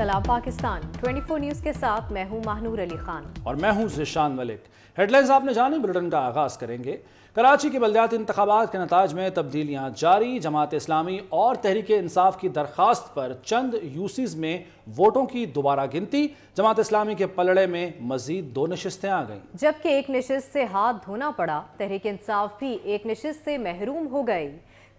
सलाम पाकिस्तान 24 न्यूज के साथ मैं हूं माहनूर अली खान और मैं हूं ज़िशान मलिक। हेडलाइंस आपने जानी, बुलेटिन का आगाज करेंगे। कराची के बल्दियाती इंतखाबात के नताज में तब्दीलियां जारी। जमात इस्लामी और तहरीक इंसाफ की दरखास्त पर चंद यूसीज में वोटों की दोबारा गिनती। जमात इस्लामी के पलड़े में मजीद 2 नशिस्तें आ गईं, जबकि एक नशिस्त से हाथ धोना पड़ा। तहरीक इंसाफ भी एक नशिस्त से महरूम हो गई।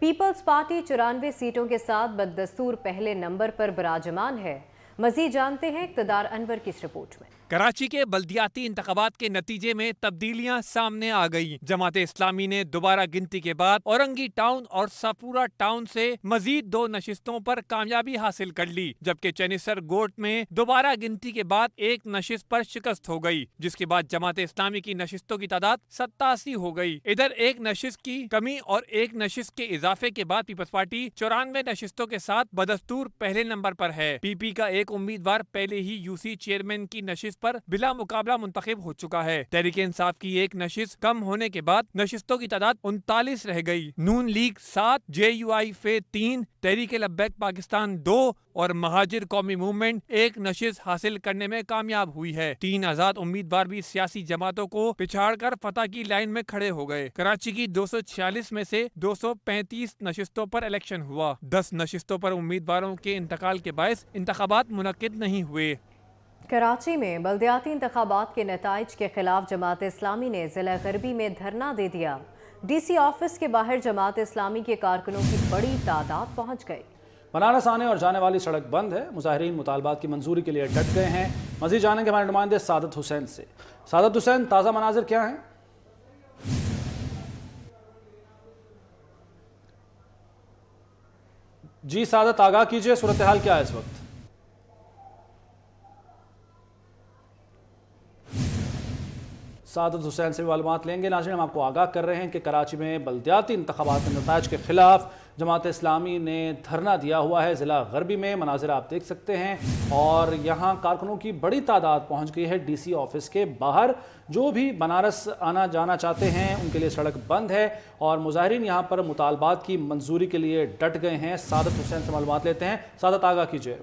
पीपल्स पार्टी 94 सीटों के साथ बददस्तूर पहले नंबर पर बराजमान है। मजीद जानते हैं इक़्तिदार अनवर की इस रिपोर्ट में। कराची के बल्दियाती इंतखाबात के नतीजे में तब्दीलियां सामने आ गई। जमात इस्लामी ने दोबारा गिनती के बाद औरंगी टाउन और सापुरा टाउन से मजीद 2 नशिस्तों पर कामयाबी हासिल कर ली, जबकि चेनिसर गोट में दोबारा गिनती के बाद एक नशिस्त पर शिकस्त हो गई, जिसके बाद जमात इस्लामी की नशिस्तों की तादाद 87 हो गई। इधर एक नशिस्त की कमी और एक नशिस्त के इजाफे के बाद पीपल्स पार्टी 94 नशिस्तों के साथ बदस्तूर पहले नंबर पर है। पीपी का एक उम्मीदवार पहले ही यूसी चेयरमैन की नशिस्त पर बिला मुकाबला मुंतखब हो चुका है। तहरीक इंसाफ की एक नशिस्त कम होने के बाद नशिस्तों की तादाद 39 रह गई। नून लीग 7, JUI फे 3, तहरीक लब्बैक पाकिस्तान 2 और महाजिर कौमी मूवमेंट एक नशिस्त हासिल करने में कामयाब हुई है। 3 आजाद उम्मीदवार भी सियासी जमातों को पिछाड़कर फतह की लाइन में खड़े हो गए। कराची की 246 में से 235 नशिस्तों पर इलेक्शन हुआ। 10 नशिस्तों पर उम्मीदवारों के इंतकाल के बायस इंतखाबात मुनक्किद नहीं हुए। कराची में बल्दियाती इंतखाबात के नताइज के खिलाफ जमात इस्लामी ने जिला गरबी में धरना दे दिया। DC ऑफिस के बाहर जमात इस्लामी के कारकुनों की बड़ी तादाद पहुंच गई। बनारस आने और जाने वाली सड़क बंद है। मुजाहिरीन मुतालबात की मंजूरी के लिए डट गए हैं। मजीद जानेंगे हमारे नुमाइंदे सादत हुसैन से। सादत हुसैन, ताज़ा मनाजिर क्या हैं? जी सादत, आगाह कीजिए, सूरत हाल क्या है इस वक्त? सादत हुसैन से मालूमात लेंगे। नाज़रीन, हम आपको आगाह कर रहे हैं कि कराची में बल्दियाती इंतखाबात के नताइज के खिलाफ जमात इस्लामी ने धरना दिया हुआ है। ज़िला गरबी में मनाजिर आप देख सकते हैं और यहाँ कारकुनों की बड़ी तादाद पहुँच गई है DC ऑफिस के बाहर। जो भी बनारस आना जाना चाहते हैं उनके लिए सड़क बंद है और मुजाहिरीन यहाँ पर मुतालबात की मंजूरी के लिए डट गए हैं। सादत हुसैन से मालूमात लेते हैं। सादत, आगाह कीजिए।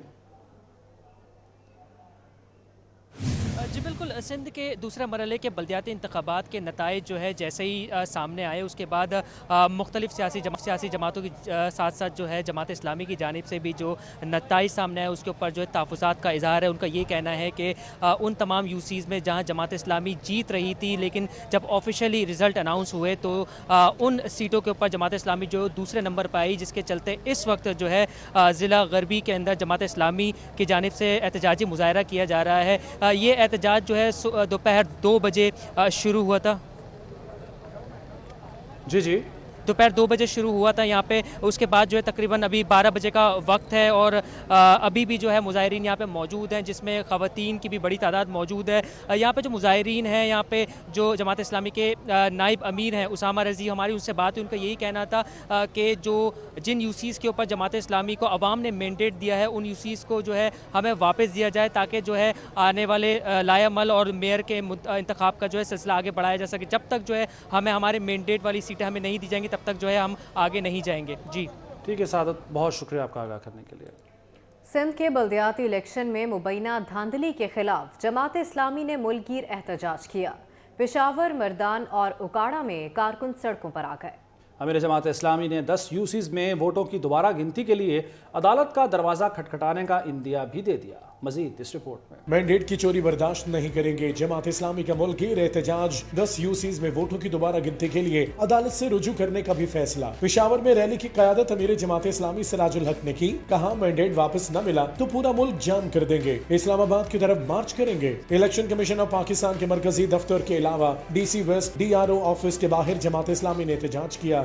जी बिल्कुल, सिंध के दूसरे मरहले के बल्दियाती इंतखाबात के नताइज जो है जैसे ही सामने आए उसके बाद मुख्तलिफ सियासी जमातों की साथ साथ जो है जमात इस्लामी की जानिब से भी जो नताइज सामने आए उसके ऊपर जो है तहफ़्फ़ुज़ात का इज़हार है। उनका ये कहना है कि उन तमाम यूसीज़ में जहाँ जमात इस्लामी जीत रही थी, लेकिन जब ऑफिशियली रिज़ल्ट अनाउंस हुए तो उन सीटों के ऊपर जमात इस्लामी जो दूसरे नंबर पर आई, जिसके चलते इस वक्त जो है ज़िला गरबी के अंदर जमात इस्लामी की जानिब से एहतजाजी मुज़ाहरा किया जा रहा है। ये एहतजाज जो है दोपहर 2 बजे शुरू हुआ था। जी, दोपहर 2 बजे शुरू हुआ था यहाँ पे। उसके बाद जो है तकरीबन अभी 12 बजे का वक्त है और अभी भी जो है मुजाहिरीन यहाँ पे मौजूद हैं, जिसमें ख़वातीन की भी बड़ी तादाद मौजूद है। यहाँ पे जो मुजाहिरीन हैं, यहाँ पे जो जमात इस्लामी के नाइब अमीर हैं उसामा रज़ी, हमारी उनसे बात हुई। उनका यही कहना था कि जो जिन यूसीज़ के ऊपर जमात इस्लामी को अवाम ने मैंडेट दिया है उन यूसीज़ को जो है हमें वापस दिया जाए, ताकि जो है आने वाले लायामल और मेयर के इंतखाब का जो है सिलसिला आगे बढ़ाया जा सके। जब तक जो है हमें हमारे मैंडेट वाली सीटें हमें नहीं दी जाएंगी तब तक जो है हम आगे नहीं जाएंगे। जी ठीक है सादत, बहुत शुक्रिया आपका आगाह करने के लिए। सिंध के बल्दियाती इलेक्शन में मुबैना धांधली के खिलाफ जमात इस्लामी ने मुल्कगीर एहतजाज किया। पेशावर, मर्दान और उकाड़ा में कारकुन सड़कों पर आ गए। अमीर जमात इस्लामी ने 10 यूसीज में वोटों की दोबारा गिनती के लिए अदालत का दरवाजा खटखटाने का इंदिया भी दे दिया। मजीद इस रिपोर्ट में। मैंडेट की चोरी बर्दाश्त नहीं करेंगे। जमात इस्लामी का मुल्कगीर एहतजाज। 10 यूसीज में वोटों की दोबारा गिनती के लिए अदालत से रुजू करने का भी फैसला। पेशावर में रैली की क़यादत अमीर जमात इस्लामी सिराजुल हक ने की। कहा, मैंडेट वापस न मिला तो पूरा मुल्क जाम कर देंगे। इस्लामाबाद की तरफ मार्च करेंगे। इलेक्शन कमीशन ऑफ पाकिस्तान के मरकजी दफ्तर के अलावा DC वेस्ट DRO ऑफिस के बाहर जमात इस्लामी ने एहतजाज किया।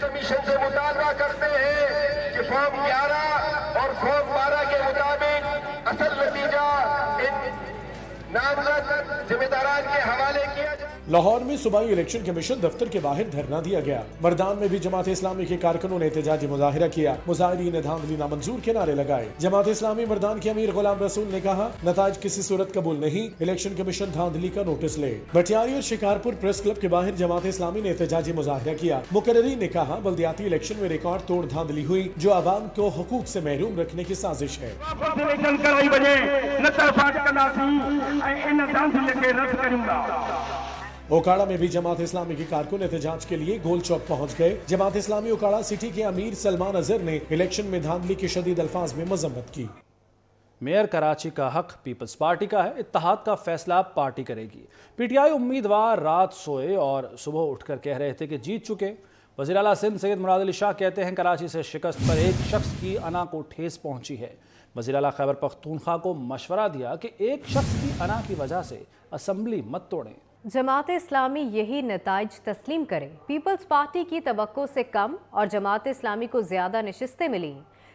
कमीशन से मुतालबा करते हैं कि फॉर्म 11 और फॉर्म 12 के मुताबिक असल नतीजा इन नामजद जिम्मेदारान के हवाले किया जाए। लाहौर में सूबाई इलेक्शन कमीशन दफ्तर के बाहर धरना दिया गया। मर्दान में भी जमात इस्लामी के कारकुनों ने एहतजाजी मुजाहिरा किया। मुजाहिरीन ने धांधली नामंजूर के नारे लगाए। जमात इस्लामी मर्दान के अमीर गुलाम रसूल ने कहा, नताइज किसी सूरत कबूल नहीं, इलेक्शन कमीशन धांधली का नोटिस ले। भटियारी और शिकारपुर प्रेस क्लब के बाहर जमात इस्लामी ने एहतजाजी मुजाहिरा किया। मुकर्ररीन ने कहा, बल्दियाती इलेक्शन में रिकॉर्ड तोड़ धांधली हुई, जो आवाम को हुकूक से महरूम रखने की साजिश है। ओकाड़ा में भी जमात इस्लामी के कारकुन एहतजाज के लिए गोल चौक पहुंच गए। जमात इस्लामी ओकाड़ा सिटी के अमीर सलमान अजहर ने इलेक्शन में धांधली की शदीद अल्फाज में मजम्मत की। मेयर कराची का हक पीपल्स पार्टी का है, इत्तेहाद का फैसला पार्टी करेगी। पीटीआई उम्मीदवार रात सोए और सुबह उठकर कह रहे थे कि जीत चुके। वज़ीर आला सिंध सैयद मुराद अली शाह कहते हैं, कराची से शिकस्त पर एक शख्स की अना को ठेस पहुंची है। वज़ीर आला खैबर पख्तूनख्वा को मशवरा दिया कि एक शख्स की अना की वजह से असम्बली मत तोड़ें। जमात इस्लामी यही नताइज तस्लीम करे। पीपल्स पार्टी की तवक्को से कम और जमात इस्लामी को ज़्यादा नशिस्तें मिली।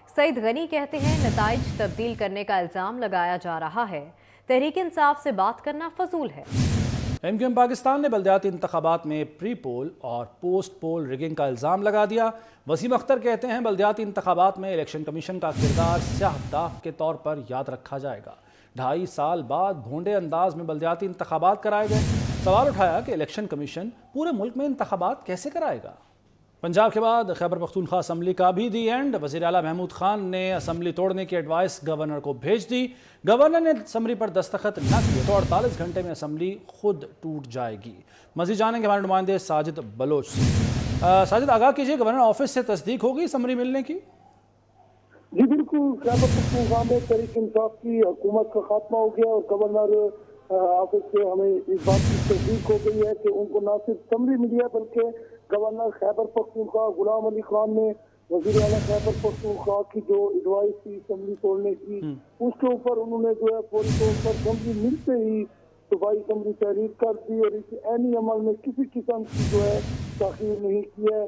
सईद गनी कहते हैं, नताइज तब्दील करने का इल्ज़ाम लगाया जा रहा है, तहरीक इंसाफ से बात करना फजूल है। MQM पाकिस्तान ने बल्दियाती इंतखाबात में प्री पोल और पोस्ट पोल रिगिंग का इल्ज़ाम लगा दिया। वसीम अख्तर कहते हैं, बल्दियाती इंतखाबात में इलेक्शन कमीशन का किरदार स्याह दाग के तौर पर याद रखा जाएगा। 2.5 साल बाद भोंडे अंदाज में बल्दियाती इंतखाबात कराए गए। सवाल उठाया कि इलेक्शन कमीशन पूरे मुल्क में इंतखाबात कैसे कराएगा। पंजाब के बाद खैबर पख्तूनख्वा असम्बली का भी दी एंड। वज़ीर आला महमूद खान ने असम्बली तोड़ने की एडवाइस गवर्नर को भेज दी। गवर्नर ने समरी पर दस्तखत न किए तो 48 घंटे में असम्बली खुद टूट जाएगी। मज़ीद जानेंगे हमारे नुमाइंदे साजिद बलोच से। साजिद, आगाह कीजिए, गवर्नर ऑफिस से तस्दीक होगी समरी मिलने की? जी बिल्कुल, खैबर पख्तूनख्वा में तहरीक इंसाफ की हुकूमत का खात्मा हो गया और गवर्नर ऑफिस से हमें इस बात की तस्दीक हो गई है कि उनको न सिर्फ समरी मिली है बल्कि गवर्नर खैबर पख्तूनख्वा गुलाम अली खान ने वज़ीर आला खैबर पख्तूनख्वा की जो एडवाइस थी असम्बली तोड़ने की, उसके ऊपर उन्होंने जो है फौरी तौर पर असम्बली मिलते ही सूबाई असम्बली तहरीर कर दी और इस ऐनी अमल में किसी किस्म की जो है ताख़ीर नहीं की है।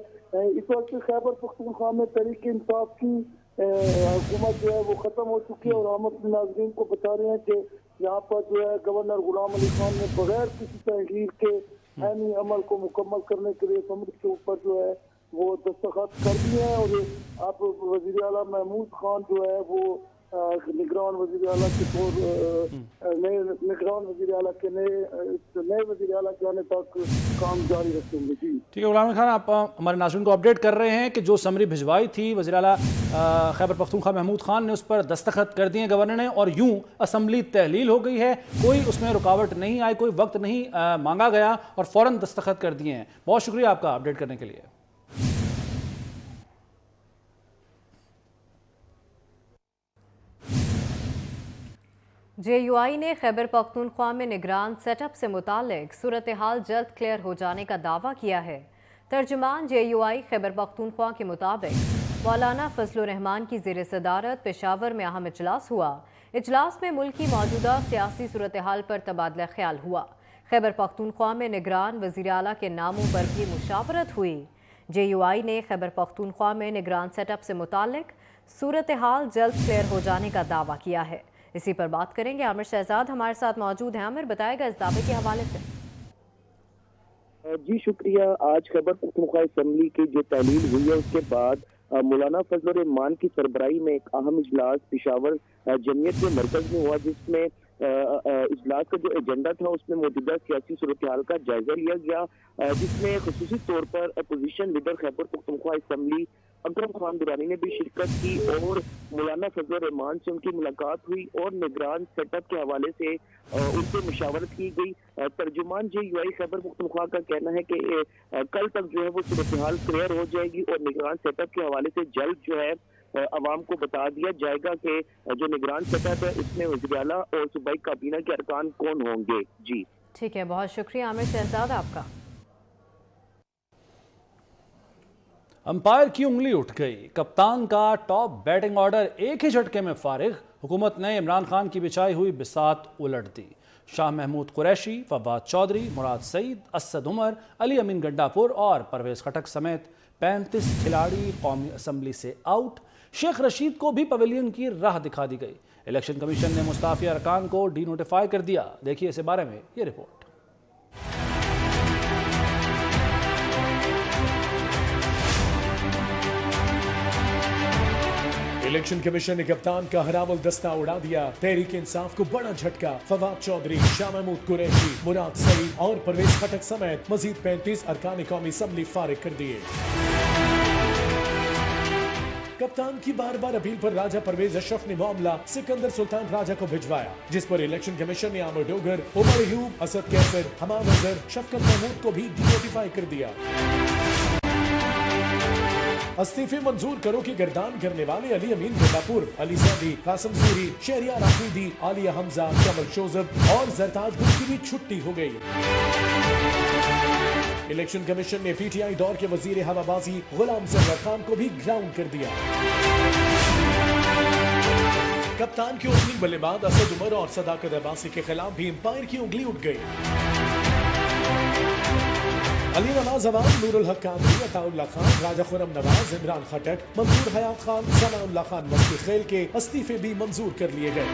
इस वक्त खैबर पख्तूनख्वा में तहरीक इंसाफ की हुकूमत जो है वो खत्म हो चुकी है और हम अपने नाज़रीन को बता रहे हैं कि यहाँ पर जो है गवर्नर गुलाम अली खान ने बगैर किसी तहरीर के ऐनी अमल को मुकम्मल करने के लिए असम्बली के ऊपर जो है वो दस्तखत कर दिए हैं। और आप वज़ीर आला महमूद खान जो है वो निगरान वज़ीर आला के नए निगरान वज़ीर आला के नए वज़ीर आला के आने तक काम जारी रखेंगे। जी ठीक है गुलाम खान, आप हमारे नाज़रीन को अपडेट कर रहे हैं कि जो समरी भिजवाई थी वज़ीर आला खैबर पख्तूनख्वा महमूद खान ने, उस पर दस्तखत कर दिए गवर्नर ने और यूं असम्बली तहलील हो गई है। कोई उसमें रुकावट नहीं आई, कोई वक्त नहीं मांगा गया और फ़ौरन दस्तखत कर दिए हैं। बहुत शुक्रिया आपका अपडेट करने के लिए। JUI ने खैबर पख्तूनख्वा में निगरान सेटअप से मुतालिक सूरत हाल जल्द क्लियर हो जाने का दावा किया है। तर्जुमान JUI खैबर पख्तूनख्वा के मुताबिक मौलाना फजलुर रहमान की ज़ेर सदारत पेशावर में अहम इजलास हुआ। इजलास में मुल्क की मौजूदा सियासी सूरत हाल पर तबादला ख्याल हुआ। खैबर पख्तूनख्वा में निगरान वज़ीर आला के नामों पर भी मुशावरत हुई। JUI ने खैबर पख्तूनख्वा में निगरान सेटअप से मुतालिक सूरत हाल जल्द क्लियर हो जाने का दावा किया है। इसी पर बात करेंगे, आमिर शहजाद हमारे साथ मौजूद हैं। आमिर, बताएगा इस दावे के हवाले से। जी शुक्रिया। आज खैबर पख्तूनख्वा असम्बली की जो तहलील हुई है उसके बाद मौलाना फजलुर रहमान की सरबराही में एक अहम इजलास पेशावर जमीयत के मरकज में हुआ, जिसमें इजलास का जो एजेंडा था उसमें मौजूदा सियासी सूरत हाल का जायजा लिया गया, जिसमें खुसूसी तौर पर opposition leader Khyber Pakhtunkhwa assembly Akram Khan Durrani ने भी शिरकत की और मौलाना फजलुर रहमान से उनकी मुलाकात हुई और निगरान सेटअप के हवाले से उनसे मुशावरत की गई। तर्जुमान JUI खैबर पख्तूनख्वा का कहना है कि कल तक जो है वो सूरत हाल क्लियर हो जाएगी और निगरान सेटअप के हवाले से जल्द जो है अवाम को बता दिया जाएगा कि जो निगरान सेटअप है उसमें वज़ीर आला और सूबाई काबीना के अरकान कौन होंगे। जी ठीक है, बहुत शुक्रिया आमिर शहजाद आपका। अंपायर की उंगली उठ गई, कप्तान का टॉप बैटिंग ऑर्डर एक ही झटके में फारिग। हुकूमत ने इमरान खान की बिछाई हुई बिसात उलट दी। शाह महमूद कुरैशी, फवाद चौधरी, मुराद सईद, असद उमर, अली अमीन गड्डापुर और परवेज खटक समेत 35 खिलाड़ी कौमी असम्बली से आउट। शेख रशीद को भी पवेलियन की राह दिखा दी गई। इलेक्शन कमीशन ने मुस्ताफी अरकान को डी नोटिफाई कर दिया। देखिए इस बारे में ये रिपोर्ट। इलेक्शन कमीशन ने कप्तान का हरामुल दस्ता उड़ा दिया। तहरीक इंसाफ को बड़ा झटका। फवाद चौधरी, शाह महमूद कुरैशी, मुराद सईद और परवेज खटक समेत मजीद 35 अरकान कौमी असम्बली फारिग कर दिए। कप्तान की बार बार अपील पर राजा परवेज अशरफ ने मामला सिकंदर सुल्तान राजा को भिजवाया, जिस पर इलेक्शन कमीशन ने आमिर डोगर, उमर अयूब, असद कैसर, हमाम अजहर, शफकत महमूद को भी डिनोटिफाई कर दिया। इस्तीफे मंजूर करो की गर्दान करने वाले अली अमीन बेलापुर, अली सैदी, कासिम सूरी, शहरियार आफरीदी, आलिया हमजा, कमल शोजब और जरताज गुल की भी छुट्टी हो गई। इलेक्शन कमीशन ने पीटीआई दौर के वजीर हवाबाजी गुलाम सरवर खान को भी ग्राउंड कर दिया। कप्तान के ओपनिंग बल्लेबाज असद उमर और सदाकत अब्बासी के खिलाफ भी अंपायर की उंगली उठ गई। अली नवाज अवान, नूरुल हक कादरी, अताउल्लाह खान, राजा खुरम नवाज, इमरान खटक, मंसूर हयात खान, सनाउल्लाह खान मस्ती खेल के इस्तीफे भी मंजूर कर लिए गए।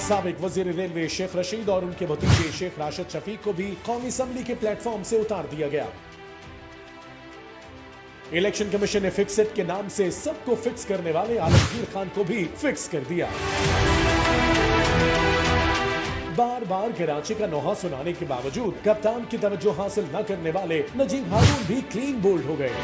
साबिक वजीर रेलवे शेख रशीद और उनके भतीजे शेख राशिद शफीक को भी कौमी असम्बली के प्लेटफॉर्म से उतार दिया गया। इलेक्शन कमीशन ने फिक्सेट के नाम से सबको फिक्स करने वाले आलमगीर खान को भी फिक्स कर दिया। बार बार कराची का नोहा सुनाने के बावजूद कप्तान की तवज्जो हासिल न करने वाले नजीब हारून भी क्लीन बोल्ड हो गए।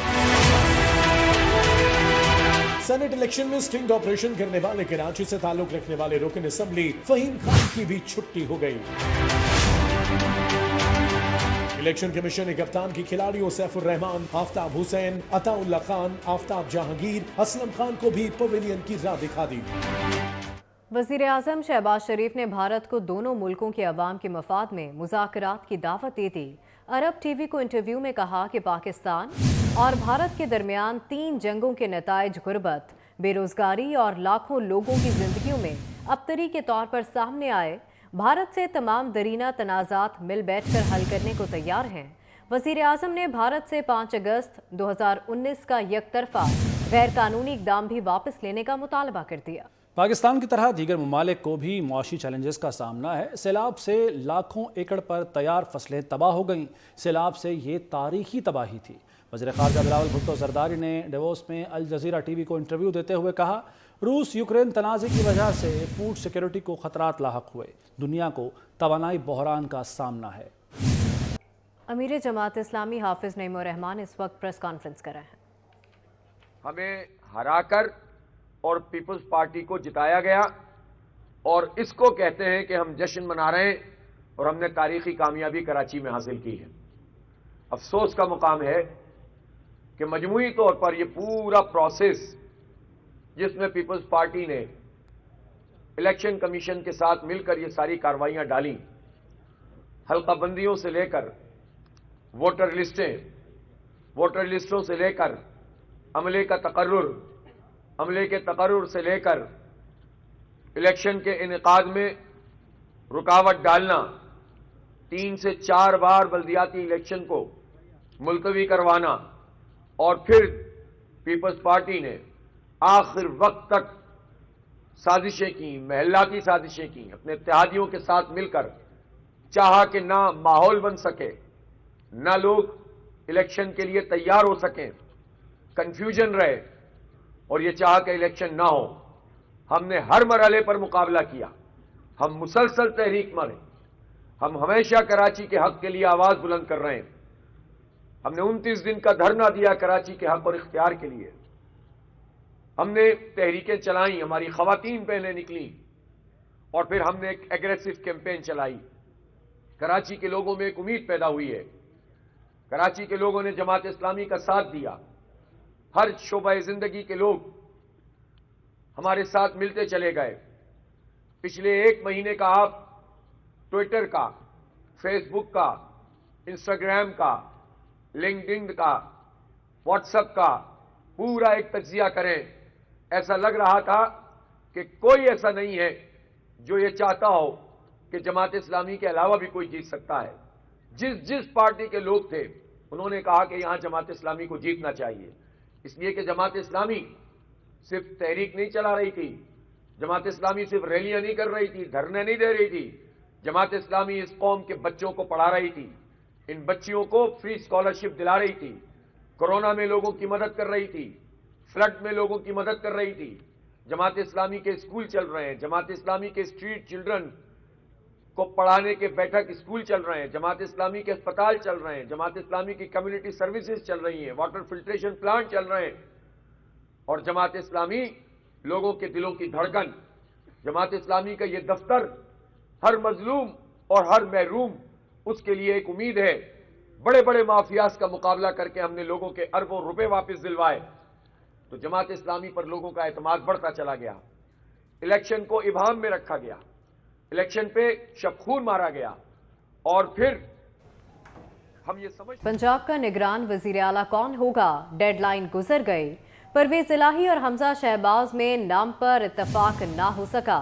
सेनेट इलेक्शन में स्टिंग ऑपरेशन करने वाले कराची से ताल्लुक रखने वाले रुकन असेंबली फहीम खान की भी छुट्टी हो गई। इलेक्शन कमीशन ने कप्तान की खिलाड़ियों सैफुर रहमान, आफ्ताब हुसैन, अताउल्लाह खान, आफ्ताब जहांगीर, असलम खान को भी पवेलियन की राह दिखा दी। वज़ीर आज़म शहबाज शरीफ ने भारत को दोनों मुल्कों के अवाम के मफाद में मुज़ाकरात की दावत दी थी। अरब टीवी को इंटरव्यू में कहा कि पाकिस्तान और भारत के दरमियान 3 जंगों के नताइज गुर्बत, बेरोजगारी और लाखों लोगों की जिंदगियों में अबतरी के तौर पर सामने आए। भारत से तमाम दरीना तनाज़ात मिल बैठ कर हल करने को तैयार हैं। वज़ीर आज़म ने भारत से 5 अगस्त 2019 का यकतरफा गैर कानूनी इक़दाम भी वापस लेने का मुतालबा कर दिया। पाकिस्तान की तरह दीगर ममालिक को भी मुआशी चैलेंजेस का सामना है। सैलाब से लाखों एकड़ पर तैयार फसलें तबाह हो गईं। सैलाब से ये तारीखी तबाही थी। वज़ीर ख़ारजा बिलावल भुट्टो ज़रदारी ने डेवोस में अल जज़ीरा टीवी को इंटरव्यू देते हुए कहा, रूस यूक्रेन तनाज़े की वजह से फूड सिक्योरिटी को ख़तरात लाहक हुए। दुनिया को तवानाई बहरान का सामना है। अमीर जमात इस्लामी हाफिज़ नईमुर रहमान इस वक्त प्रेस कॉन्फ्रेंस कर रहे हैं। हमें हराकर और पीपल्स पार्टी को जिताया गया और इसको कहते हैं कि हम जश्न मना रहे हैं और हमने तारीखी कामयाबी कराची में हासिल की है। अफसोस का मुकाम है कि मजमूई तौर पर यह पूरा प्रोसेस जिसमें पीपल्स पार्टी ने इलेक्शन कमीशन के साथ मिलकर ये सारी कार्रवाइयां डाली, हल्का बंदियों से लेकर वोटर लिस्टों से लेकर अमले का तकर्रुर, अमले के तकर्रुर से लेकर इलेक्शन के इनेकाद में रुकावट डालना, 3 से 4 बार बल्दियाती इलेक्शन को मुलतवी करवाना और फिर पीपल्स पार्टी ने आखिर वक्त तक साजिशें की, महल्लाती साजिशें की, अपने इत्तेहादियों के साथ मिलकर चाहा कि ना माहौल बन सके, ना लोग इलेक्शन के लिए तैयार हो सकें, कंफ्यूजन रहे और ये चाह के इलेक्शन ना हो। हमने हर मरहले पर मुकाबला किया। हम मुसलसल तहरीक में रहे। हम हमेशा कराची के हक के लिए आवाज बुलंद कर रहे हैं। हमने 29 दिन का धरना दिया कराची के हक और इख्तियार के लिए। हमने तहरीकें चलाई, हमारी खवातीन पहले निकली और फिर हमने एक एग्रेसिव कैंपेन चलाई। कराची के लोगों में एक उम्मीद पैदा हुई है। कराची के लोगों ने जमात इस्लामी का साथ दिया। हर शोबा जिंदगी के लोग हमारे साथ मिलते चले गए। पिछले 1 महीने का आप ट्विटर का, फेसबुक का, इंस्टाग्राम का, लिंक्डइन का, व्हाट्सएप का पूरा एक तज्जिया करें। ऐसा लग रहा था कि कोई ऐसा नहीं है जो ये चाहता हो कि जमात इस्लामी के अलावा भी कोई जीत सकता है। जिस पार्टी के लोग थे उन्होंने कहा कि यहां जमात इस्लामी को जीतना चाहिए, इसलिए कि जमात इस्लामी सिर्फ तहरीक नहीं चला रही थी, जमात इस्लामी सिर्फ रैलियां नहीं कर रही थी, धरने नहीं दे रही थी। जमात इस्लामी इस कौम के बच्चों को पढ़ा रही थी, इन बच्चियों को फ्री स्कॉलरशिप दिला रही थी, कोरोना में लोगों की मदद कर रही थी, फ्लड में लोगों की मदद कर रही थी, जमात इस्लामी के स्कूल चल रहे हैं, जमात इस्लामी के स्ट्रीट चिल्ड्रन को पढ़ाने के बैठक स्कूल चल रहे हैं, जमात इस्लामी के अस्पताल चल रहे हैं, जमात इस्लामी की कम्युनिटी सर्विसेज चल रही हैं, वाटर फिल्ट्रेशन प्लांट चल रहे हैं, और जमात इस्लामी लोगों के दिलों की धड़कन, जमात इस्लामी का ये दफ्तर हर मजलूम और हर महरूम उसके लिए एक उम्मीद है। बड़े बड़े माफियाज का मुकाबला करके हमने लोगों के अरबों रुपए वापस दिलवाए, तो जमात इस्लामी पर लोगों का एतमाद बढ़ता चला गया। इलेक्शन को इबाम में रखा गया, इलेक्शन पे शबखून मारा गया, और फिर हम ये समझ पंजाब का निगरान वजीर आला कौन होगा, डेडलाइन गुजर गई। परवेज इलाही और हमजा शहबाज में नाम पर इत्तफाक ना हो सका।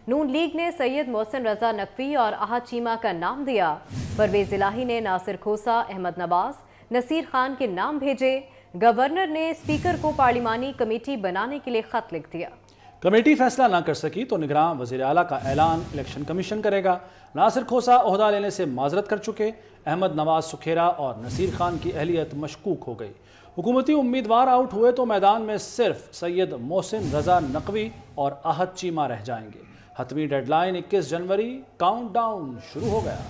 नून लीग ने सैयद मोहसिन रजा नकवी और आहद चीमा का नाम दिया। परवेज इलाही ने नासिर खोसा, अहमद नवाज, नसीर खान के नाम भेजे। गवर्नर ने स्पीकर को पार्लिमानी कमेटी बनाने के लिए खत लिख दिया। कमेटी फैसला ना कर सकी तो निगरान वज़ीर आला का ऐलान इलेक्शन कमीशन करेगा। नासिर खोसा ओहदा लेने से माजरत कर चुके। अहमद नवाज सुखेरा और नसीर खान की अहलियत मशकूक हो गई। हुकूमती उम्मीदवार आउट हुए तो मैदान में सिर्फ सैयद मोहसिन रजा नकवी और आहद चीमा रह जाएंगे। हतमी डेडलाइन 21 जनवरी, काउंटडाउन शुरू हो गया।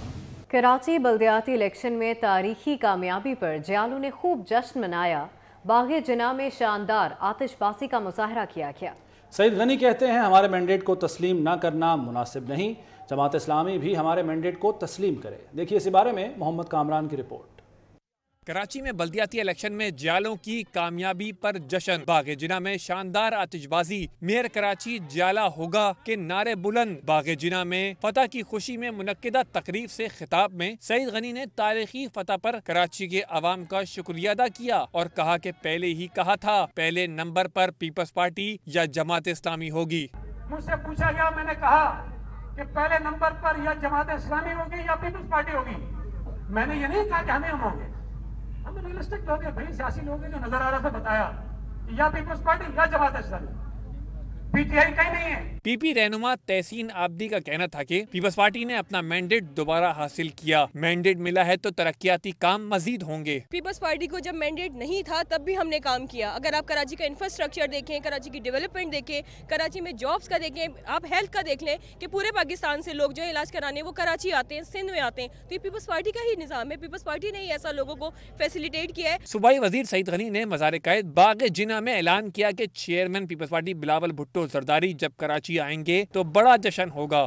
कराची बल्दियाती इलेक्शन में तारीखी कामयाबी पर जयालों ने खूब जश्न मनाया। बाग़े जिना में शानदार आतिशबाजी का मुजाहरा किया गया। सईद गनी कहते हैं हमारे मैंडेट को तस्लीम ना करना मुनासिब नहीं, जमात इस्लामी भी हमारे मैंडेट को तस्लीम करे। देखिए इसी बारे में मोहम्मद कामरान की रिपोर्ट। कराची में बल्दियाती इलेक्शन में जियालों की कामयाबी पर जश्न। बाग़े जिना में शानदार आतिशबाजी, मेयर कराची जियाला होगा के नारे बुलंद। बाग़े जिना में फतह की खुशी में मुनक्किदा तकरीब से खिताब में सईद गनी ने तारीखी फतह पर कराची के अवाम का शुक्रिया अदा किया और कहा कि पहले ही कहा था पहले नंबर पर पीपल्स पार्टी या जमात इस्लामी होगी। मुझसे पूछा गया, मैंने कहा कि पहले नंबर पर या जमात इस्लामी होगी या पीपल्स पार्टी होगी। मैंने ये नहीं कहा कि हमें हम होंगे, हम रियलिस्टिक लोग हैं भाई, सियासी लोग हैं जो नजर आ रहा था बताया या पीपल्स पार्टी या जमात इस्लामी, पीटीआई कहीं नहीं है। पीपी रहनुमा तहसीन आबदी का कहना था कि पीपल्स पार्टी ने अपना मैंडेट दोबारा हासिल किया। मैंडेट मिला है तो तरक्याती काम मजीद होंगे। पीपल्स पार्टी को जब मैंडेट नहीं था तब भी हमने काम किया। अगर आप कराची का इंफ्रास्ट्रक्चर देखें, कराची की डेवलपमेंट देखें, कराची में जॉब्स का देखें, आप हेल्थ का देख लें कि पूरे पाकिस्तान से लोग जो है इलाज कराने वो कराची आते हैं, सिंध में आते हैं, तो ये पीपल्स पार्टी का ही निज़ाम है। पीपल्स पार्टी ने ही ऐसा लोगों को फैसिलिटेट किया है। सूबाई वजीर सईद गनी ने मज़ार कायद बाग़े जिना में ऐलान किया कि chairman peoples party Bilawal Bhutto Zardari जब कराची आएंगे तो बड़ा जश्न होगा।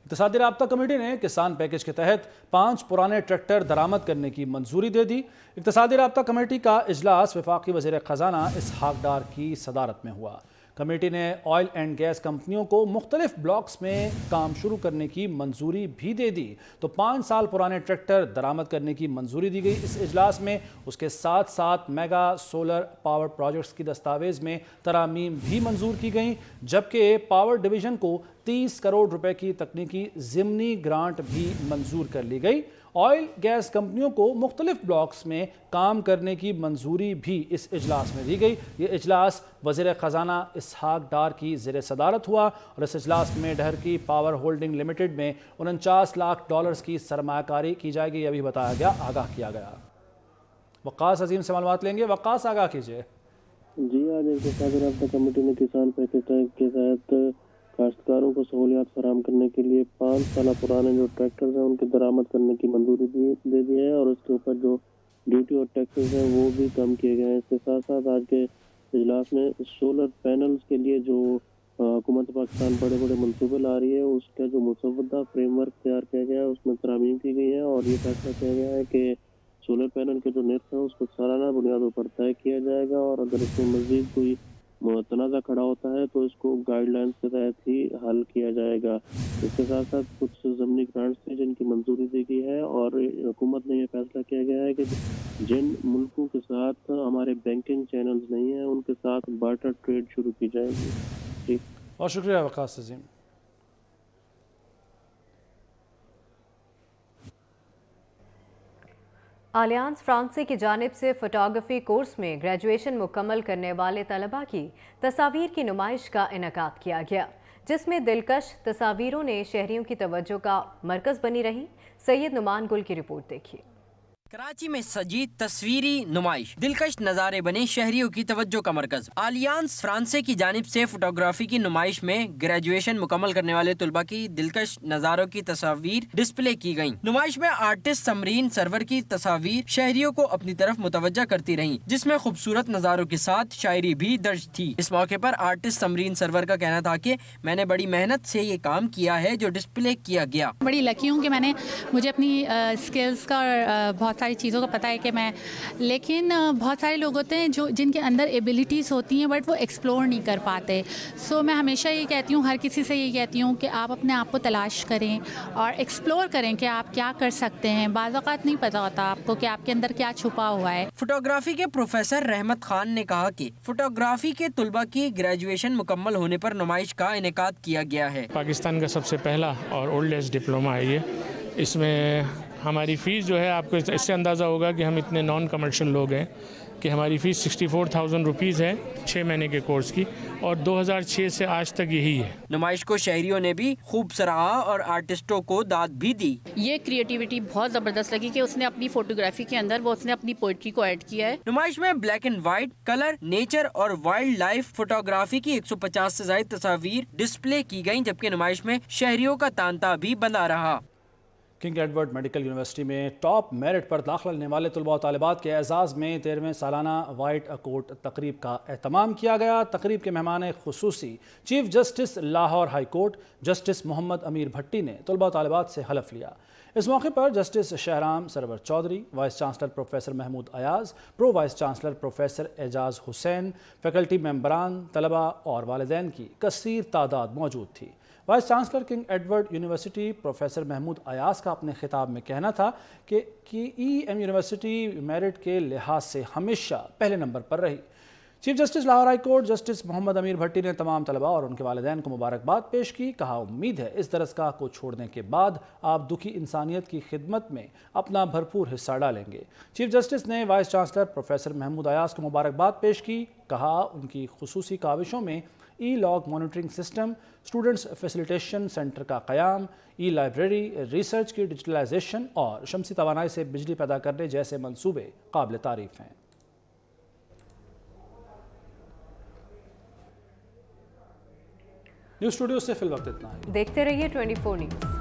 इक़्तिसादी राब्ता कमेटी ने किसान पैकेज के तहत 5 पुराने ट्रैक्टर दरामद करने की मंजूरी दे दी। इक़्तिसादी राब्ता कमेटी का इजलास वफाकी वज़ीर ख़जाना इसहाक डार की सदारत में हुआ। कमेटी ने ऑयल एंड गैस कंपनियों को मुख्तलिफ ब्लॉक्स में काम शुरू करने की मंजूरी भी दे दी, तो 5 साल पुराने ट्रैक्टर दरामद करने की मंजूरी दी गई। इस इजलास में उसके साथ साथ मेगा सोलर पावर प्रोजेक्ट्स की दस्तावेज़ में तरामीम भी मंजूर की गई, जबकि पावर डिवीज़न को 30 करोड़ रुपए की तकनीकी ज़िमनी ग्रांट भी मंजूर कर ली गई। ऑयल गैस कंपनियों को मुख्तलिफ ब्लॉक्स में काम करने की मंजूरी भी इस इजलास में दी गई। ये इजलास वज़ीर ख़जाना इसहाक डार की ज़ेर सदारत हुआ और इस इजलास में डहर की पावर होल्डिंग लिमिटेड में $49 लाख की सरमायाकारी की जाएगी, यह भी बताया गया, आगाह किया गया। वक़ास अजीम से मालूमात लेंगे। वक़ास, आगाह कीजिए। जी, आज इक़्तिसादी राब्ता कमेटी ने किसान पैकेज के तहत काश्तकारों को सहूलियात फराहम करने के लिए 5 साल पुराने जो ट्रैक्टर्स हैं उनकी दरामद करने की मंजूरी दे दी है और उसके ऊपर जो ड्यूटी और टैक्सेस हैं वो भी कम किए गए हैं। इसके साथ साथ आज के इजलास में सोलर पैनल्स के लिए जो हुकूमत पाकिस्तान बड़े बड़े मनसूबे ला रही है उसका जो मुसव्वदा फ्रेमवर्क तैयार किया गया है उसमें तरामीम की गई है और ये फैसला किया गया है कि सोलर पैनल के जो निर्ख हैं उसको सालाना बुनियादों पर तय किया जाएगा और अगर इसमें मजीद कोई तनाज़ा खड़ा होता है तो इसको गाइडलाइंस के तहत ही हल किया जाएगा। इसके साथ साथ कुछ ज़मीनी ग्रांट्स थे जिनकी मंजूरी दी गई है और हुकूमत ने यह फैसला किया गया है कि जिन मुल्कों के साथ हमारे बैंकिंग चैनल्स नहीं हैं उनके साथ बार्टर ट्रेड शुरू की जाएगी। ठीक, और शुक्रिया वक़ास अज़ीम। आलियांस फ्रांसी की जानिब से फोटोग्राफी कोर्स में ग्रेजुएशन मुकम्मल करने वाले तलबा की तस्वीर की नुमाइश का इनेकाद किया गया, जिसमें दिलकश तस्वीरों ने शहरियों की तवज्जो का मरकज़ बनी रही। सैयद नुमान गुल की रिपोर्ट देखिए। کراچی میں سجی تصویری نمائش دلکش نظارے بنے شہریوں کی توجہ کا مرکز. آلیانس فرانسے کی جانب سے فوٹوگرافی کی نمائش میں گریجویشن مکمل کرنے والے طلباء کی دلکش نظاروں کی تصاویر ڈسپلے کی گئیں. نمائش میں آرٹسٹ سمرین سرور کی تصاویر شہریوں کو اپنی طرف متوجہ کرتی رہیں، جس میں خوبصورت نظاروں کے ساتھ شاعری بھی درج تھی. اس موقع پر آرٹسٹ سمرین سرور کا کہنا تھا کہ میں نے بڑی محنت سے یہ کام کیا ہے جو ڈسپلے کیا گیا. بڑی لکی ہوں کہ مجھے اپنی اسکلز کا بہت ساری چیزوں کا پتہ ہے کہ لیکن بہت سارے لوگ ہوتے ہیں جن کے اندر ایبلٹیز ہوتی ہیں بٹ وہ ایکسپلور نہیں کر پاتے. سو میں ہمیشہ یہ کہتی ہوں، ہر کسی سے یہ کہتی ہوں کہ آپ اپنے آپ کو تلاش کریں اور ایکسپلور کریں کہ آپ کیا کر سکتے ہیں. بعض اوقات نہیں پتہ ہوتا آپ کو کہ آپ کے اندر کیا چھپا ہوا ہے. فوٹوگرافی کے پروفیسر رحمت خان نے کہا کہ فوٹوگرافی کے طلباء کی گریجویشن مکمل ہونے پر نمائش کا انعقاد کیا گیا ہے. پاکستان کا سب سے پہلا اور اولڈسٹ ڈپلوما ہے یہ. اس میں ہماری فیس جو ہے، آپ کو اس سے اندازہ ہوگا کہ ہم اتنے نان کمرشل لوگ ہیں کہ ہماری فیس 64,000 روپیز ہے 6 مہینے کے کورس کی، اور 2006 سے آج تک یہی ہے. نمائش کو شہریوں نے بھی خوب سراہا اور آرٹسٹوں کو داد بھی دی. یہ کریٹیوٹی بہت زبردست لگی کہ اس نے اپنی فوٹوگرافی کے اندر اس نے اپنی پوئٹری کو ایڈ کیا ہے. نمائش میں black and white, colour, nature اور وائلڈ لائف فوٹوگرافی کی 150 سے زائد تصاویر ڈسپلے کی گئیں، جبکہ نمائش میں شہریوں کا تانتا بھی بنا رہا. کنگ ایڈورڈ میڈیکل یونیورسٹی میں ٹاپ میرٹ پر داخلہ لینے والے طلباء و طالبات کے اعزاز میں 13ویں سالانہ وائٹ اکوٹ تقریب کا اہتمام کیا گیا. تقریب کے مہمان خصوصی chief justice Lahore high court justice Muhammad Amir Bhatti نے طلباء و طالبات سے حلف لیا. اس موقع پر justice Shahram Sarwar Chaudhry, vice chancellor professor Mahmood Ayaz, pro vice chancellor professor Ijaz Hussain, faculty ممبران، طلباء اور والدین کی کثیر تعداد موجود تھی. Vice chancellor King Edward university professor Mahmood Ayaz کا اپنے خطاب میں کہنا تھا کہ ای ایم یونیورسٹی میرٹ کے لحاظ سے ہمیشہ پہلے نمبر پر رہی. Chief justice Lahore high court justice Muhammad Amir Bhatti نے تمام طلباء اور ان کے والدین کو مبارکباد پیش کی. کہا امید ہے اس درسگاہ کو چھوڑنے کے بعد آپ دکھی انسانیت کی خدمت میں اپنا بھرپور حصہ ڈالیں گے. چیف جسٹس نے vice chancellor professor Mahmood Ayaz کو مبارکباد پیش کی. کہا ان کی خصوصی کاوشوں میں E log monitoring system, students facilitation centre کا قیام، ای لائبریری، ریسرچ کی ڈیجیٹلائزیشن اور شمسی توانائی سے بجلی پیدا کرنے جیسے منصوبے قابل تعریف ہیں. نیوز اسٹوڈیو سے فی الوقت اتنا ہے. دیکھتے رہیے 24 نیوز.